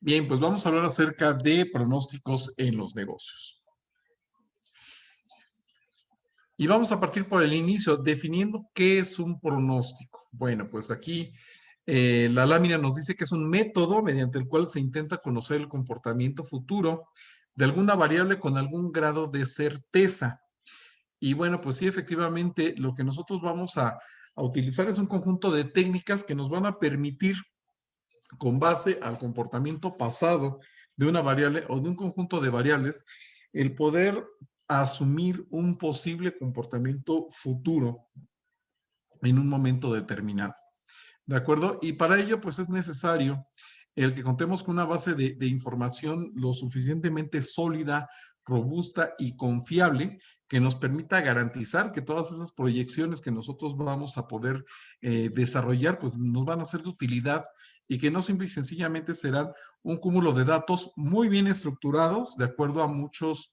Bien, pues vamos a hablar acerca de pronósticos en los negocios. Y vamos a partir por el inicio, definiendo qué es un pronóstico. Bueno, pues aquí la lámina nos dice que es un método mediante el cual se intenta conocer el comportamiento futuro de alguna variable con algún grado de certeza. Y bueno, pues sí, efectivamente, lo que nosotros vamos a utilizar es un conjunto de técnicas que nos van a permitir, con base al comportamiento pasado de una variable o de un conjunto de variables, el poder asumir un posible comportamiento futuro en un momento determinado. ¿De acuerdo? Y para ello, pues es necesario el que contemos con una base de información lo suficientemente sólida, robusta y confiable que nos permita garantizar que todas esas proyecciones que nosotros vamos a poder desarrollar, pues nos van a ser de utilidad y que no simple y sencillamente serán un cúmulo de datos muy bien estructurados, de acuerdo a muchos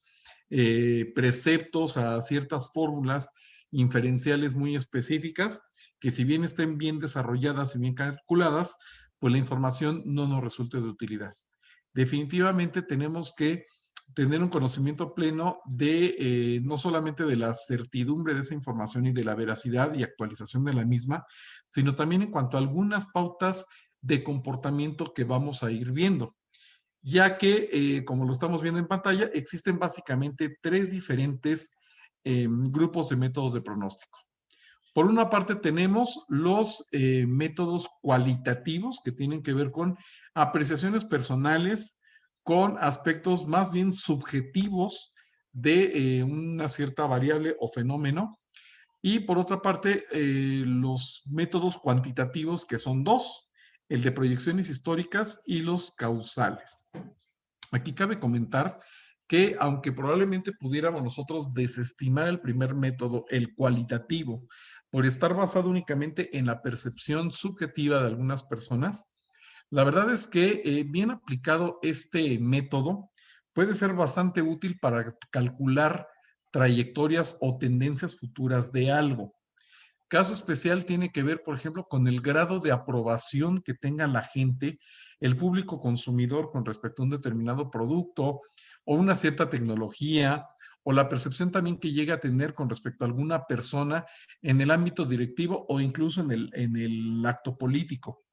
preceptos, a ciertas fórmulas inferenciales muy específicas, que si bien estén bien desarrolladas y bien calculadas, pues la información no nos resulte de utilidad. Definitivamente tenemos que tener un conocimiento pleno de no solamente de la certidumbre de esa información y de la veracidad y actualización de la misma, sino también en cuanto a algunas pautas de comportamiento que vamos a ir viendo, ya que, como lo estamos viendo en pantalla, existen básicamente tres diferentes grupos de métodos de pronóstico. Por una parte tenemos los métodos cualitativos que tienen que ver con apreciaciones personales, con aspectos más bien subjetivos de una cierta variable o fenómeno. Y por otra parte, los métodos cuantitativos, que son dos, el de proyecciones históricas y los causales. Aquí cabe comentar que aunque probablemente pudiéramos nosotros desestimar el primer método, el cualitativo, por estar basado únicamente en la percepción subjetiva de algunas personas, la verdad es que bien aplicado este método puede ser bastante útil para calcular trayectorias o tendencias futuras de algo. Caso especial tiene que ver, por ejemplo, con el grado de aprobación que tenga la gente, el público consumidor con respecto a un determinado producto o una cierta tecnología, o la percepción también que llega a tener con respecto a alguna persona en el ámbito directivo o incluso en el acto político.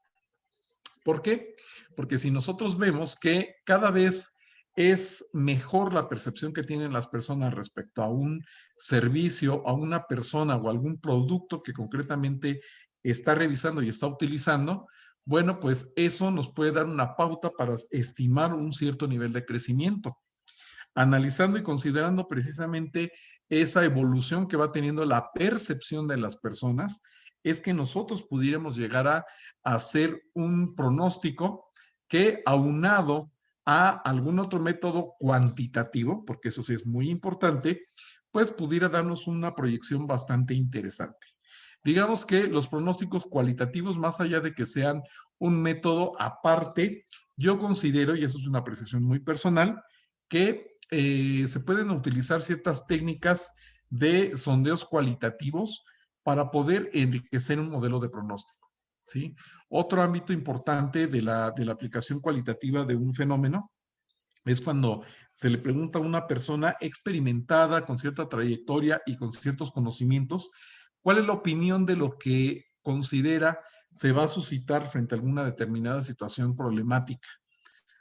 ¿Por qué? Porque si nosotros vemos que cada vez es mejor la percepción que tienen las personas respecto a un servicio, a una persona o algún producto que concretamente está revisando y está utilizando, bueno, pues eso nos puede dar una pauta para estimar un cierto nivel de crecimiento. Analizando y considerando precisamente esa evolución que va teniendo la percepción de las personas, es que nosotros pudiéramos llegar a hacer un pronóstico que, aunado a algún otro método cuantitativo, porque eso sí es muy importante, pues pudiera darnos una proyección bastante interesante. Digamos que los pronósticos cualitativos, más allá de que sean un método aparte, yo considero, y eso es una apreciación muy personal, que se pueden utilizar ciertas técnicas de sondeos cualitativos para poder enriquecer un modelo de pronóstico, ¿sí? Otro ámbito importante de la aplicación cualitativa de un fenómeno es cuando se le pregunta a una persona experimentada, con cierta trayectoria y con ciertos conocimientos, cuál es la opinión de lo que considera se va a suscitar frente a alguna determinada situación problemática.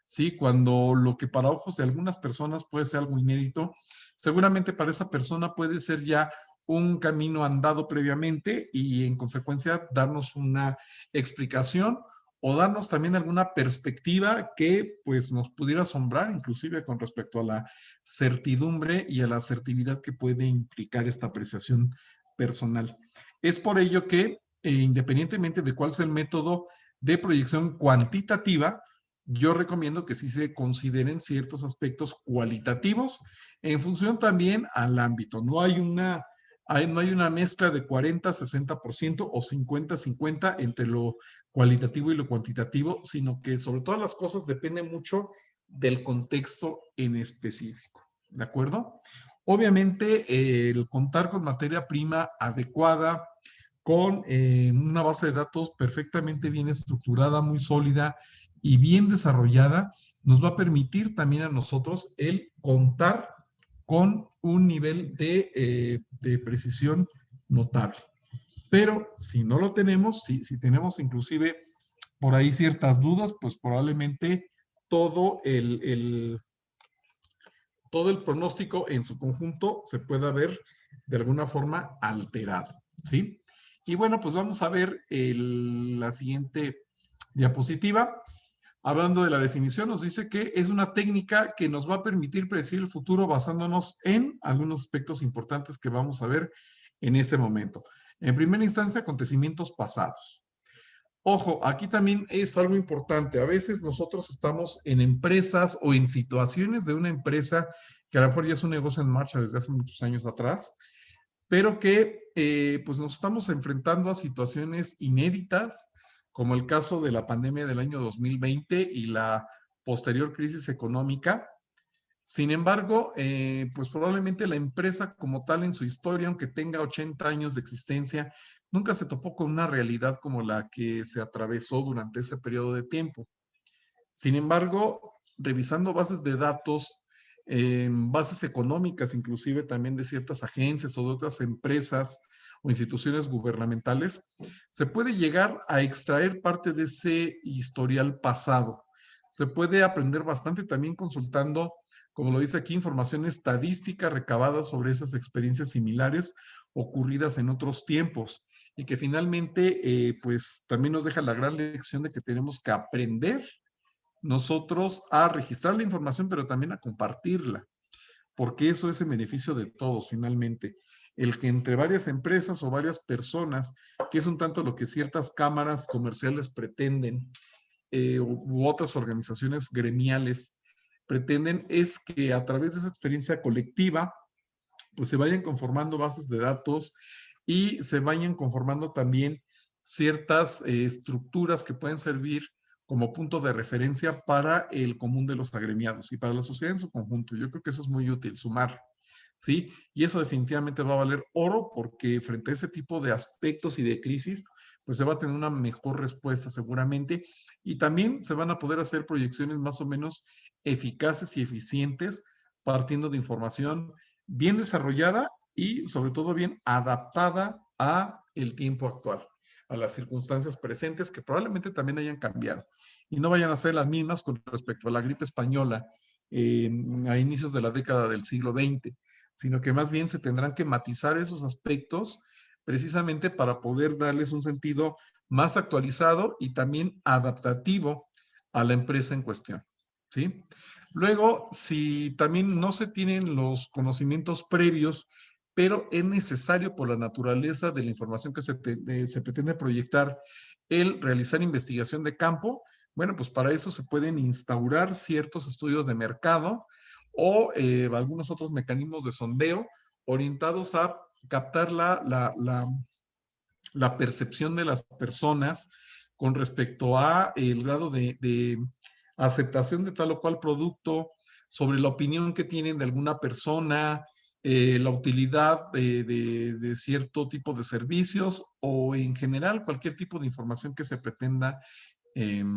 ¿Sí? Cuando lo que para ojos de algunas personas puede ser algo inédito, seguramente para esa persona puede ser ya un camino andado previamente y en consecuencia darnos una explicación o darnos también alguna perspectiva que pues nos pudiera asombrar inclusive con respecto a la certidumbre y a la asertividad que puede implicar esta apreciación personal. Es por ello que independientemente de cuál sea el método de proyección cuantitativa, yo recomiendo que sí se consideren ciertos aspectos cualitativos en función también al ámbito. No hay una mezcla de 40-60% o 50-50 entre lo cualitativo y lo cuantitativo, sino que sobre todas las cosas depende mucho del contexto en específico. ¿De acuerdo? Obviamente, el contar con materia prima adecuada, con una base de datos perfectamente bien estructurada, muy sólida y bien desarrollada, nos va a permitir también a nosotros el contar con un nivel de precisión notable. Pero si no lo tenemos, si tenemos inclusive por ahí ciertas dudas, pues probablemente todo todo el pronóstico en su conjunto se pueda ver de alguna forma alterado, ¿sí? Y bueno, pues vamos a ver la siguiente diapositiva. Hablando de la definición, nos dice que es una técnica que nos va a permitir predecir el futuro basándonos en algunos aspectos importantes que vamos a ver en este momento. En primera instancia, acontecimientos pasados. Ojo, aquí también es algo importante. A veces nosotros estamos en empresas o en situaciones de una empresa que a lo mejor ya es un negocio en marcha desde hace muchos años atrás, pero que pues nos estamos enfrentando a situaciones inéditas, como el caso de la pandemia del año 2020 y la posterior crisis económica. Sin embargo, pues probablemente la empresa como tal en su historia, aunque tenga 80 años de existencia, nunca se topó con una realidad como la que se atravesó durante ese periodo de tiempo. Sin embargo, revisando bases de datos, bases económicas, inclusive también de ciertas agencias o de otras empresas o instituciones gubernamentales, se puede llegar a extraer parte de ese historial pasado. Se puede aprender bastante también consultando, como lo dice aquí, información estadística recabada sobre esas experiencias similares ocurridas en otros tiempos y que finalmente, pues también nos deja la gran lección de que tenemos que aprender nosotros a registrar la información, pero también a compartirla, porque eso es en beneficio de todos finalmente. El que entre varias empresas o varias personas, que es un tanto lo que ciertas cámaras comerciales pretenden, u otras organizaciones gremiales pretenden, es que a través de esa experiencia colectiva, pues se vayan conformando bases de datos y se vayan conformando también ciertas estructuras que pueden servir como punto de referencia para el común de los agremiados y para la sociedad en su conjunto. Yo creo que eso es muy útil, sumar, ¿sí? Y eso definitivamente va a valer oro porque frente a ese tipo de aspectos y de crisis, pues se va a tener una mejor respuesta seguramente y también se van a poder hacer proyecciones más o menos eficaces y eficientes partiendo de información bien desarrollada y sobre todo bien adaptada a el tiempo actual, a las circunstancias presentes que probablemente también hayan cambiado y no vayan a ser las mismas con respecto a la gripe española a inicios de la década del siglo XX, sino que más bien se tendrán que matizar esos aspectos precisamente para poder darles un sentido más actualizado y también adaptativo a la empresa en cuestión, ¿sí? Luego, si también no se tienen los conocimientos previos, pero es necesario por la naturaleza de la información que se pretende proyectar, el realizar investigación de campo, bueno, pues para eso se pueden instaurar ciertos estudios de mercado o algunos otros mecanismos de sondeo orientados a captar la percepción de las personas con respecto a el grado de aceptación de tal o cual producto, sobre la opinión que tienen de alguna persona, la utilidad de cierto tipo de servicios o en general cualquier tipo de información que se pretenda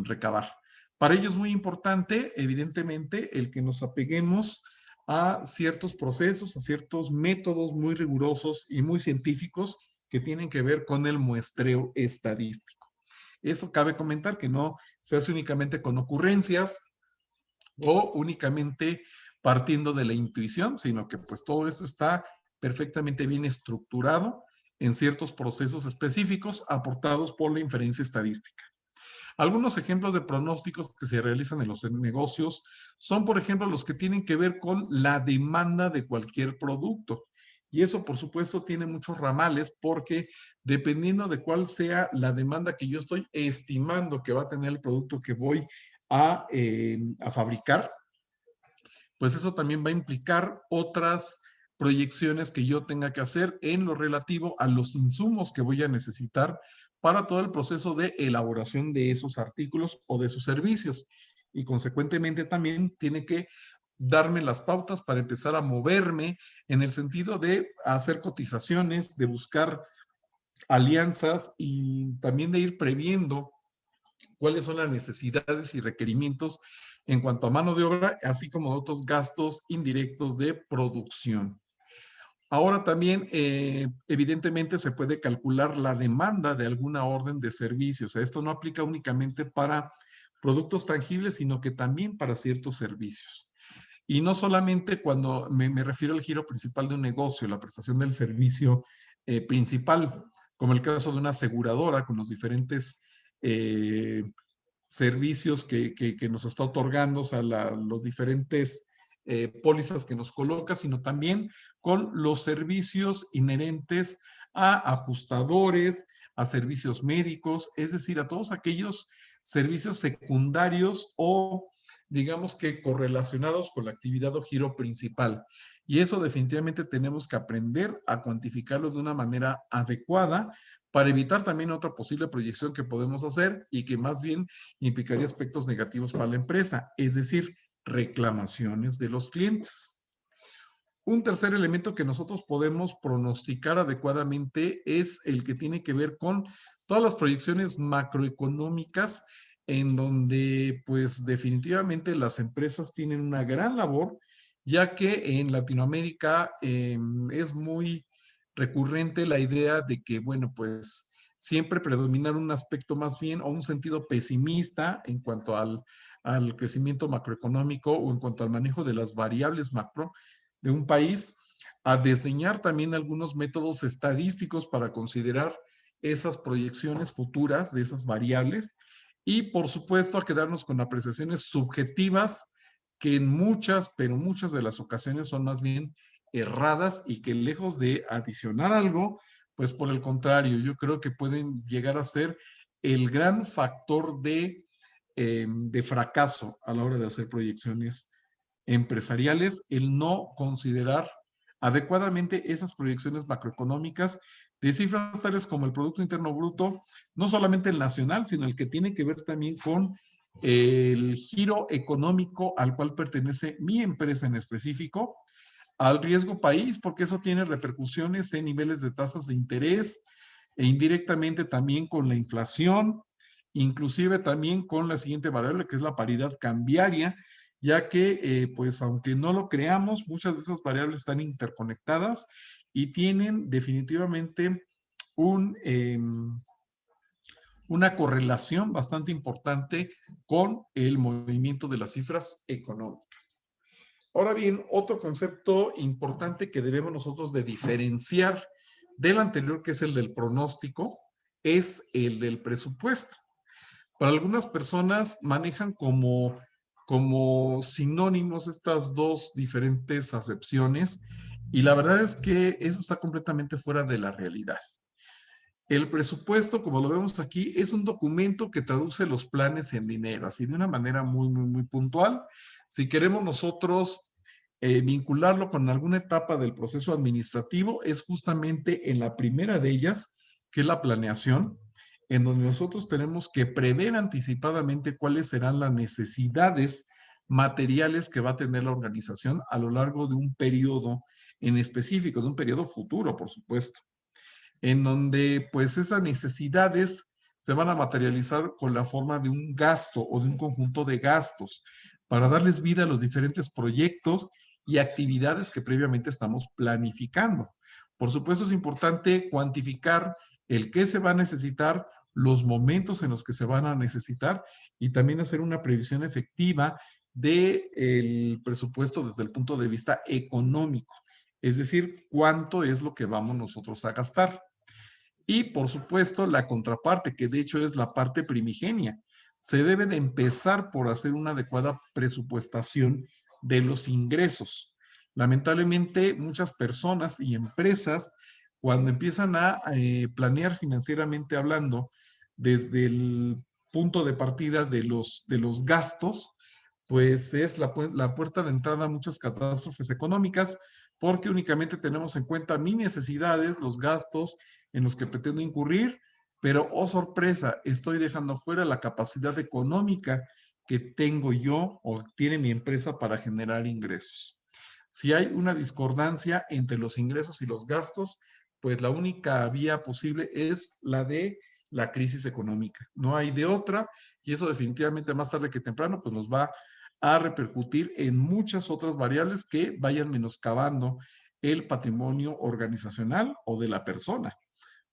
recabar. Para ello es muy importante, evidentemente, el que nos apeguemos a ciertos procesos, a ciertos métodos muy rigurosos y muy científicos que tienen que ver con el muestreo estadístico. Eso cabe comentar que no se hace únicamente con ocurrencias o únicamente partiendo de la intuición, sino que pues todo eso está perfectamente bien estructurado en ciertos procesos específicos aportados por la inferencia estadística. Algunos ejemplos de pronósticos que se realizan en los negocios son, por ejemplo, los que tienen que ver con la demanda de cualquier producto. Y eso, por supuesto, tiene muchos ramales porque dependiendo de cuál sea la demanda que yo estoy estimando que va a tener el producto que voy a fabricar, pues eso también va a implicar otras proyecciones que yo tenga que hacer en lo relativo a los insumos que voy a necesitar para todo el proceso de elaboración de esos artículos o de sus servicios. Y consecuentemente también tiene que darme las pautas para empezar a moverme en el sentido de hacer cotizaciones, de buscar alianzas y también de ir previendo cuáles son las necesidades y requerimientos en cuanto a mano de obra, así como otros gastos indirectos de producción. Ahora también, evidentemente, se puede calcular la demanda de alguna orden de servicios. Esto no aplica únicamente para productos tangibles, sino que también para ciertos servicios. Y no solamente cuando me refiero al giro principal de un negocio, la prestación del servicio principal, como el caso de una aseguradora con los diferentes eh, servicios que nos está otorgando, o sea, los diferentes pólizas que nos coloca, sino también con los servicios inherentes a ajustadores, a servicios médicos, es decir, a todos aquellos servicios secundarios o digamos que correlacionados con la actividad o giro principal. Y eso definitivamente tenemos que aprender a cuantificarlo de una manera adecuada para evitar también otra posible proyección que podemos hacer y que más bien implicaría aspectos negativos para la empresa, es decir, reclamaciones de los clientes. Un tercer elemento que nosotros podemos pronosticar adecuadamente es el que tiene que ver con todas las proyecciones macroeconómicas en donde pues definitivamente las empresas tienen una gran labor, ya que en Latinoamérica es muy recurrente la idea de que, bueno, pues siempre predominar un aspecto más bien o un sentido pesimista en cuanto al crecimiento macroeconómico o en cuanto al manejo de las variables macro de un país, a desdeñar también algunos métodos estadísticos para considerar esas proyecciones futuras de esas variables y por supuesto a quedarnos con apreciaciones subjetivas que en muchas, pero muchas de las ocasiones son más bien erradas y que lejos de adicionar algo, pues por el contrario, yo creo que pueden llegar a ser el gran factor de fracaso a la hora de hacer proyecciones empresariales, el no considerar adecuadamente esas proyecciones macroeconómicas de cifras tales como el Producto Interno Bruto, no solamente el nacional, sino el que tiene que ver también con el giro económico al cual pertenece mi empresa en específico, al riesgo país, porque eso tiene repercusiones en niveles de tasas de interés e indirectamente también con la inflación, inclusive también con la siguiente variable, que es la paridad cambiaria, ya que, pues, aunque no lo creamos, muchas de esas variables están interconectadas y tienen definitivamente un, una correlación bastante importante con el movimiento de las cifras económicas. Ahora bien, otro concepto importante que debemos nosotros de diferenciar del anterior, que es el del pronóstico, es el del presupuesto. Para algunas personas manejan como sinónimos estas dos diferentes acepciones y la verdad es que eso está completamente fuera de la realidad. El presupuesto, como lo vemos aquí, es un documento que traduce los planes en dinero, así de una manera muy puntual. Si queremos nosotros vincularlo con alguna etapa del proceso administrativo, es justamente en la primera de ellas, que es la planeación, en donde nosotros tenemos que prever anticipadamente cuáles serán las necesidades materiales que va a tener la organización a lo largo de un periodo en específico, de un periodo futuro, por supuesto, en donde pues esas necesidades se van a materializar con la forma de un gasto o de un conjunto de gastos para darles vida a los diferentes proyectos y actividades que previamente estamos planificando. Por supuesto, es importante cuantificar el qué se va a necesitar, los momentos en los que se van a necesitar y también hacer una previsión efectiva del presupuesto desde el punto de vista económico, es decir, cuánto es lo que vamos nosotros a gastar. Y por supuesto, la contraparte, que de hecho es la parte primigenia. Se debe de empezar por hacer una adecuada presupuestación de los ingresos. Lamentablemente, muchas personas y empresas, cuando empiezan a planear financieramente hablando, desde el punto de partida de los gastos, pues es la puerta de entrada a muchas catástrofes económicas, porque únicamente tenemos en cuenta mis necesidades, los gastos en los que pretendo incurrir, pero, oh sorpresa, estoy dejando fuera la capacidad económica que tengo yo o tiene mi empresa para generar ingresos. Si hay una discordancia entre los ingresos y los gastos, pues la única vía posible es la de la crisis económica. No hay de otra y eso definitivamente más tarde que temprano pues nos va a repercutir en muchas otras variables que vayan menoscabando el patrimonio organizacional o de la persona.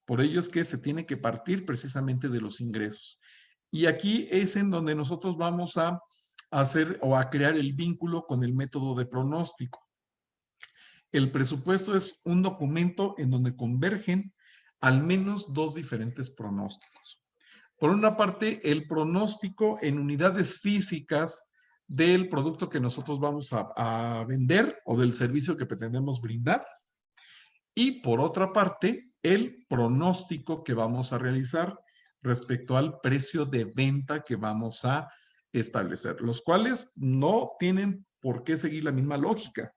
Por ello es que se tiene que partir precisamente de los ingresos. Y aquí es en donde nosotros vamos a hacer o a crear el vínculo con el método de pronóstico. El presupuesto es un documento en donde convergen al menos dos diferentes pronósticos. Por una parte, el pronóstico en unidades físicas del producto que nosotros vamos a vender o del servicio que pretendemos brindar. Y por otra parte, el pronóstico que vamos a realizar respecto al precio de venta que vamos a establecer, los cuales no tienen por qué seguir la misma lógica.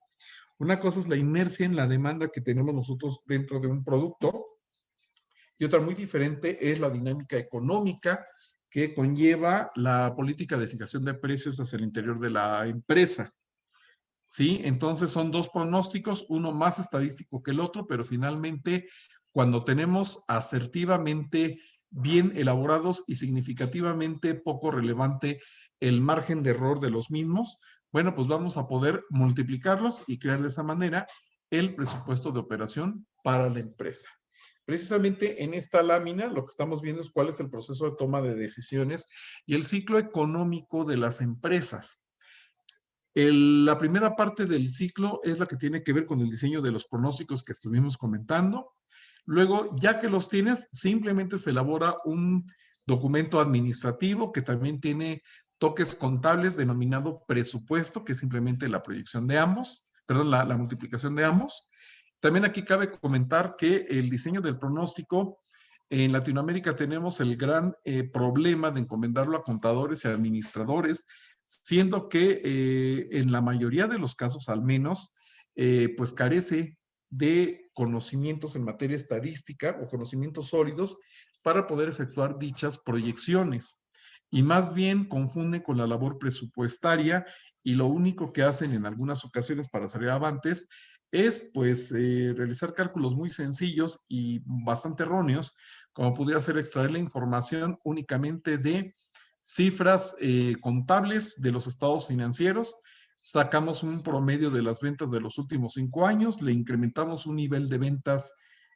Una cosa es la inercia en la demanda que tenemos nosotros dentro de un producto y otra muy diferente es la dinámica económica que conlleva la política de fijación de precios hacia el interior de la empresa. ¿Sí? Entonces son dos pronósticos, uno más estadístico que el otro, pero finalmente cuando tenemos asertivamente bien elaborados y significativamente poco relevante el margen de error de los mismos, bueno, pues vamos a poder multiplicarlos y crear de esa manera el presupuesto de operación para la empresa. Precisamente en esta lámina lo que estamos viendo es cuál es el proceso de toma de decisiones y el ciclo económico de las empresas. La primera parte del ciclo es la que tiene que ver con el diseño de los pronósticos que estuvimos comentando. Luego, ya que los tienes, simplemente se elabora un documento administrativo que también tiene toques contables denominado presupuesto, que es simplemente la proyección de ambos, perdón, la multiplicación de ambos. También aquí cabe comentar que el diseño del pronóstico en Latinoamérica tenemos el gran problema de encomendarlo a contadores y administradores, siendo que en la mayoría de los casos al menos, pues carece de conocimientos en materia estadística o conocimientos sólidos para poder efectuar dichas proyecciones. Y más bien confunde con la labor presupuestaria y lo único que hacen en algunas ocasiones para salir avantes es pues realizar cálculos muy sencillos y bastante erróneos, como pudiera ser extraer la información únicamente de cifras contables de los estados financieros, sacamos un promedio de las ventas de los últimos 5 años, le incrementamos un nivel de ventas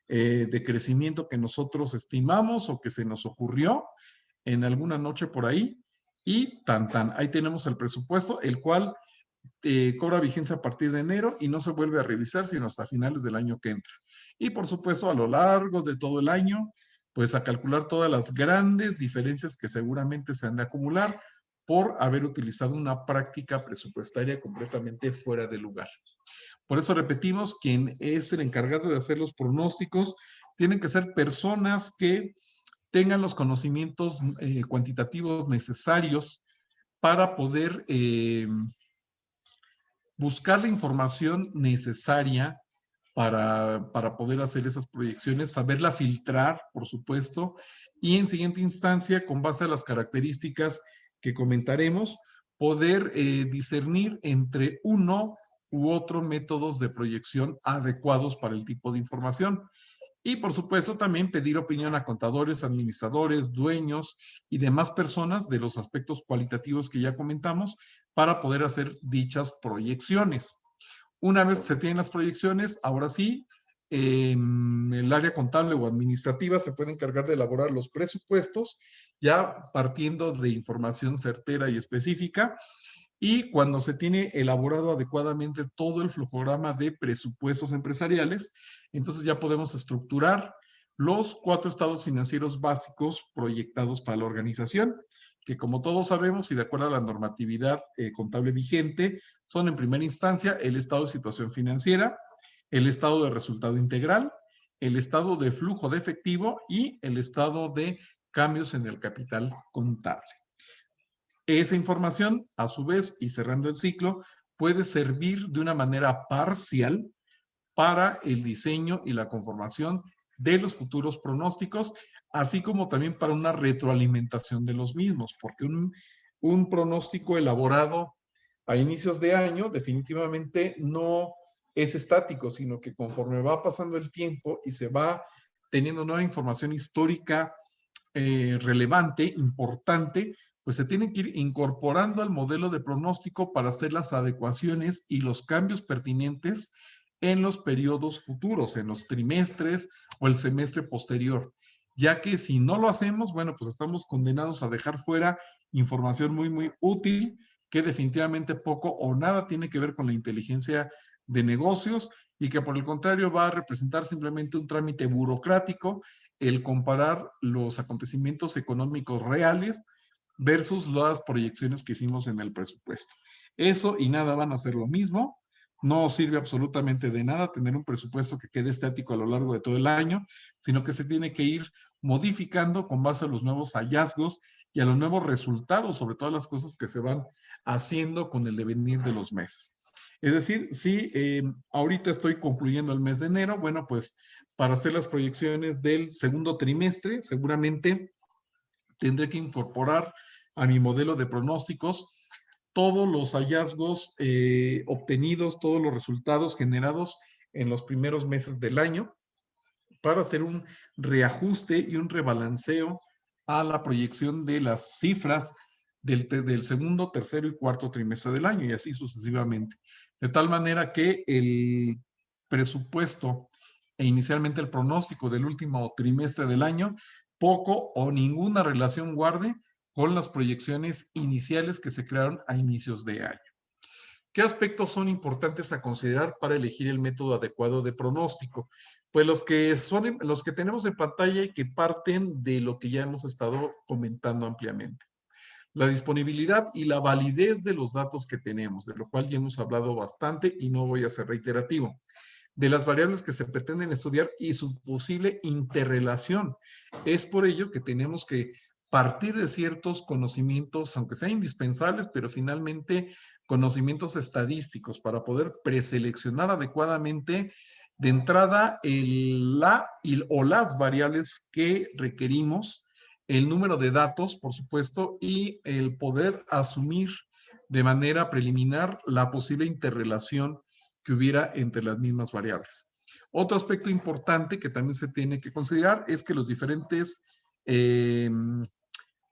de crecimiento que nosotros estimamos o que se nos ocurrió en alguna noche por ahí y ahí tenemos el presupuesto, el cual cobra vigencia a partir de enero y no se vuelve a revisar sino hasta finales del año que entra. Y por supuesto, a lo largo de todo el año, pues a calcular todas las grandes diferencias que seguramente se han de acumular por haber utilizado una práctica presupuestaria completamente fuera de lugar. Por eso repetimos, quien es el encargado de hacer los pronósticos tienen que ser personas que tengan los conocimientos cuantitativos necesarios para poder buscar la información necesaria para poder hacer esas proyecciones, saberla filtrar, por supuesto, y en siguiente instancia, con base a las características que comentaremos, poder discernir entre uno u otro métodos de proyección adecuados para el tipo de información. Y por supuesto también pedir opinión a contadores, administradores, dueños y demás personas de los aspectos cualitativos que ya comentamos para poder hacer dichas proyecciones. Una vez que se tienen las proyecciones, ahora sí, el área contable o administrativa se puede encargar de elaborar los presupuestos ya partiendo de información certera y específica y cuando se tiene elaborado adecuadamente todo el flujograma de presupuestos empresariales, entonces ya podemos estructurar los 4 estados financieros básicos proyectados para la organización, que como todos sabemos y de acuerdo a la normatividad contable vigente, son en primera instancia el estado de situación financiera, el estado de resultado integral, el estado de flujo de efectivo y el estado de cambios en el capital contable. Esa información, a su vez, y cerrando el ciclo, puede servir de una manera parcial para el diseño y la conformación de los futuros pronósticos, así como también para una retroalimentación de los mismos, porque un pronóstico elaborado a inicios de año definitivamente no es estático, sino que conforme va pasando el tiempo y se va teniendo nueva información histórica relevante, importante, pues se tiene que ir incorporando al modelo de pronóstico para hacer las adecuaciones y los cambios pertinentes en los periodos futuros, en los trimestres o el semestre posterior, ya que si no lo hacemos, bueno, pues estamos condenados a dejar fuera información muy, muy útil que definitivamente poco o nada tiene que ver con la inteligencia de negocios y que por el contrario va a representar simplemente un trámite burocrático el comparar los acontecimientos económicos reales versus las proyecciones que hicimos en el presupuesto. Eso y nada van a ser lo mismo. No sirve absolutamente de nada tener un presupuesto que quede estático a lo largo de todo el año, sino que se tiene que ir modificando con base a los nuevos hallazgos y a los nuevos resultados, sobre todas las cosas que se van haciendo con el devenir de los meses. Es decir, si ahorita estoy concluyendo el mes de enero, bueno, pues para hacer las proyecciones del segundo trimestre, seguramente tendré que incorporar a mi modelo de pronósticos todos los hallazgos obtenidos, todos los resultados generados en los primeros meses del año para hacer un reajuste y un rebalanceo a la proyección de las cifras del segundo, tercero y cuarto trimestre del año y así sucesivamente. De tal manera que el presupuesto e inicialmente el pronóstico del último trimestre del año poco o ninguna relación guarde con las proyecciones iniciales que se crearon a inicios de año. ¿Qué aspectos son importantes a considerar para elegir el método adecuado de pronóstico? Pues los que tenemos en pantalla y que parten de lo que ya hemos estado comentando ampliamente. La disponibilidad y la validez de los datos que tenemos, de lo cual ya hemos hablado bastante y no voy a ser reiterativo. De las variables que se pretenden estudiar y su posible interrelación. Es por ello que tenemos que partir de ciertos conocimientos, aunque sean indispensables, pero finalmente conocimientos estadísticos para poder preseleccionar adecuadamente de entrada o las variables que requerimos, el número de datos, por supuesto, y el poder asumir de manera preliminar la posible interrelación que hubiera entre las mismas variables. Otro aspecto importante que también se tiene que considerar es que los diferentes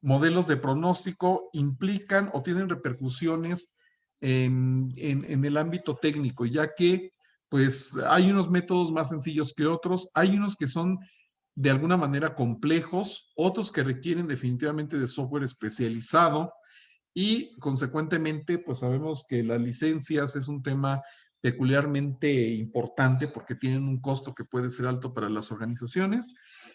modelos de pronóstico implican o tienen repercusiones en el ámbito técnico, ya que pues hay unos métodos más sencillos que otros, hay unos que son de alguna manera complejos, otros que requieren definitivamente de software especializado y consecuentemente pues sabemos que las licencias es un tema peculiarmente importante porque tienen un costo que puede ser alto para las organizaciones.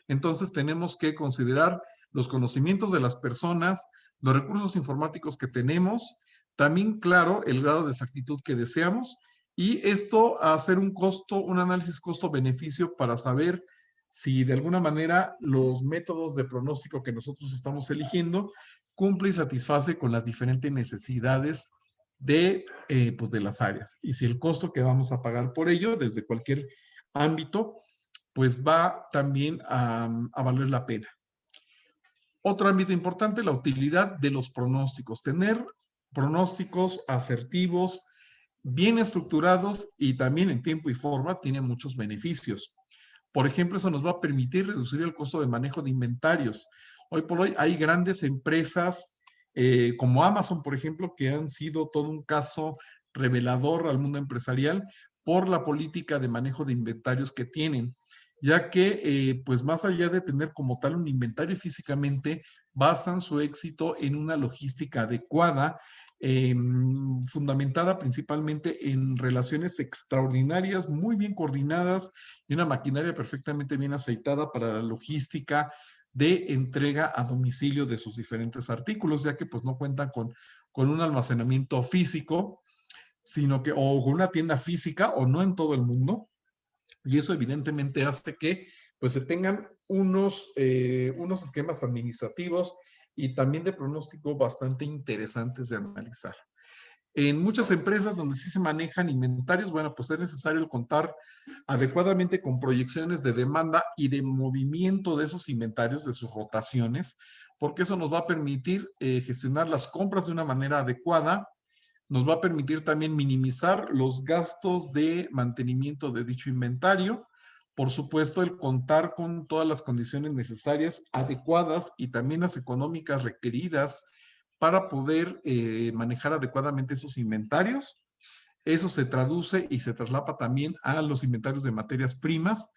Entonces tenemos que considerar los conocimientos de las personas, los recursos informáticos que tenemos, también, claro, el grado de exactitud que deseamos y esto hacer un análisis costo-beneficio para saber si de alguna manera los métodos de pronóstico que nosotros estamos eligiendo cumple y satisface con las diferentes necesidades pues de las áreas. Y si el costo que vamos a pagar por ello, desde cualquier ámbito, pues va también a valer la pena. Otro ámbito importante, la utilidad de los pronósticos. Tener pronósticos asertivos, bien estructurados y también en tiempo y forma tiene muchos beneficios. Por ejemplo, eso nos va a permitir reducir el costo de manejo de inventarios. Hoy por hoy hay grandes empresas como Amazon, por ejemplo, que han sido todo un caso revelador al mundo empresarial por la política de manejo de inventarios que tienen, ya que pues más allá de tener como tal un inventario físicamente, basan su éxito en una logística adecuada, fundamentada principalmente en relaciones extraordinarias, muy bien coordinadas y una maquinaria perfectamente bien aceitada para la logística de entrega a domicilio de sus diferentes artículos, ya que pues no cuentan con un almacenamiento físico, sino que o con una tienda física o no en todo el mundo. Y eso evidentemente hace que pues se tengan unos esquemas administrativos y también de pronóstico bastante interesantes de analizar. En muchas empresas donde sí se manejan inventarios, bueno, pues es necesario contar adecuadamente con proyecciones de demanda y de movimiento de esos inventarios, de sus rotaciones, porque eso nos va a permitir gestionar las compras de una manera adecuada, nos va a permitir también minimizar los gastos de mantenimiento de dicho inventario, por supuesto, el contar con todas las condiciones necesarias, adecuadas y también las económicas requeridas para poder manejar adecuadamente esos inventarios. Eso se traduce y se traslapa también a los inventarios de materias primas.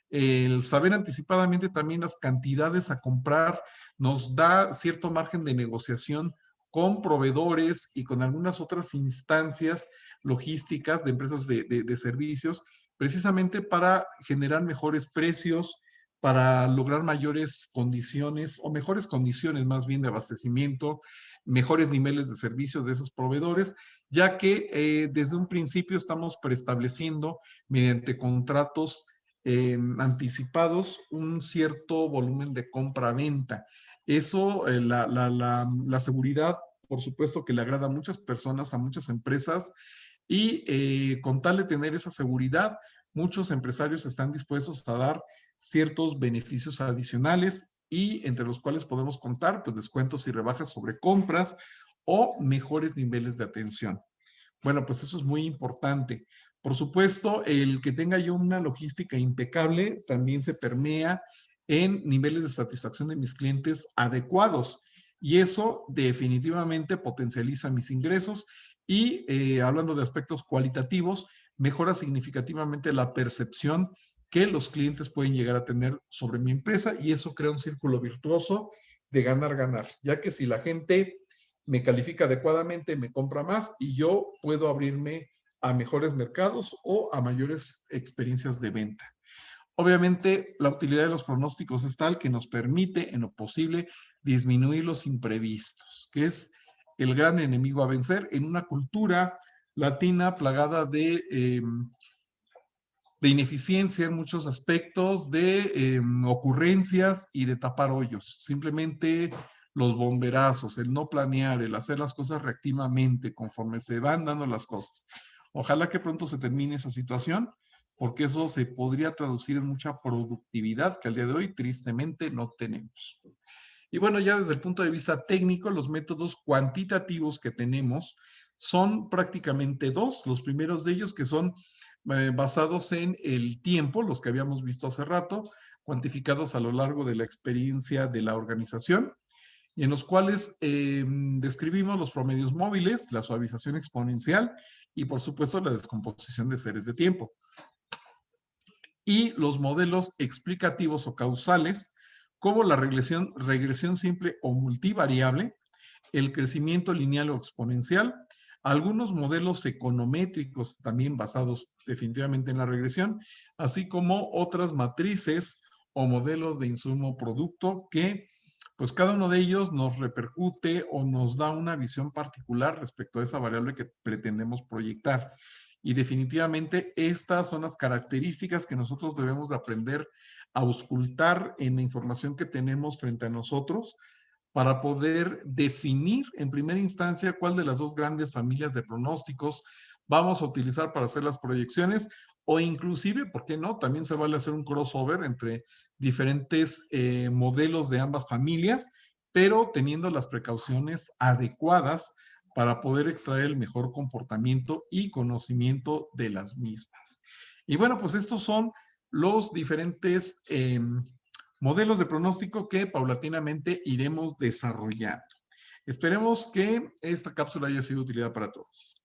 El saber anticipadamente también las cantidades a comprar nos da cierto margen de negociación con proveedores y con algunas otras instancias logísticas de empresas de servicios, precisamente para generar mejores precios, para lograr mayores condiciones o mejores condiciones más bien de abastecimiento, mejores niveles de servicio de esos proveedores, ya que desde un principio estamos preestableciendo mediante contratos anticipados un cierto volumen de compra-venta. Eso, la seguridad, por supuesto que le agrada a muchas personas, a muchas empresas, y con tal de tener esa seguridad, muchos empresarios están dispuestos a dar ciertos beneficios adicionales y entre los cuales podemos contar pues descuentos y rebajas sobre compras o mejores niveles de atención. Bueno, pues eso es muy importante. Por supuesto, el que tenga yo una logística impecable también se permea en niveles de satisfacción de mis clientes adecuados. Y eso definitivamente potencializa mis ingresos y hablando de aspectos cualitativos, mejora significativamente la percepción que los clientes pueden llegar a tener sobre mi empresa y eso crea un círculo virtuoso de ganar-ganar, ya que si la gente me califica adecuadamente, me compra más y yo puedo abrirme a mejores mercados o a mayores experiencias de venta. Obviamente, la utilidad de los pronósticos es tal que nos permite, en lo posible, disminuir los imprevistos, que es el gran enemigo a vencer en una cultura latina plagada de ineficiencia en muchos aspectos, de ocurrencias y de tapar hoyos. Simplemente los bomberazos, el no planear, el hacer las cosas reactivamente conforme se van dando las cosas. Ojalá que pronto se termine esa situación, porque eso se podría traducir en mucha productividad que al día de hoy tristemente no tenemos. Y bueno, ya desde el punto de vista técnico, los métodos cuantitativos que tenemos son prácticamente dos. Los primeros de ellos que son basados en el tiempo, los que habíamos visto hace rato, cuantificados a lo largo de la experiencia de la organización, y en los cuales describimos los promedios móviles, la suavización exponencial y por supuesto la descomposición de series de tiempo. Y los modelos explicativos o causales, como la regresión simple o multivariable, el crecimiento lineal o exponencial, algunos modelos econométricos también basados definitivamente en la regresión, así como otras matrices o modelos de insumo-producto que pues cada uno de ellos nos repercute o nos da una visión particular respecto a esa variable que pretendemos proyectar. Y definitivamente estas son las características que nosotros debemos de aprender a auscultar en la información que tenemos frente a nosotros para poder definir en primera instancia cuál de las dos grandes familias de pronósticos vamos a utilizar para hacer las proyecciones o inclusive, ¿por qué no? También se vale hacer un crossover entre diferentes modelos de ambas familias, pero teniendo las precauciones adecuadas para poder extraer el mejor comportamiento y conocimiento de las mismas. Y bueno, pues estos son los diferentes modelos de pronóstico que paulatinamente iremos desarrollando. Esperemos que esta cápsula haya sido de utilidad para todos.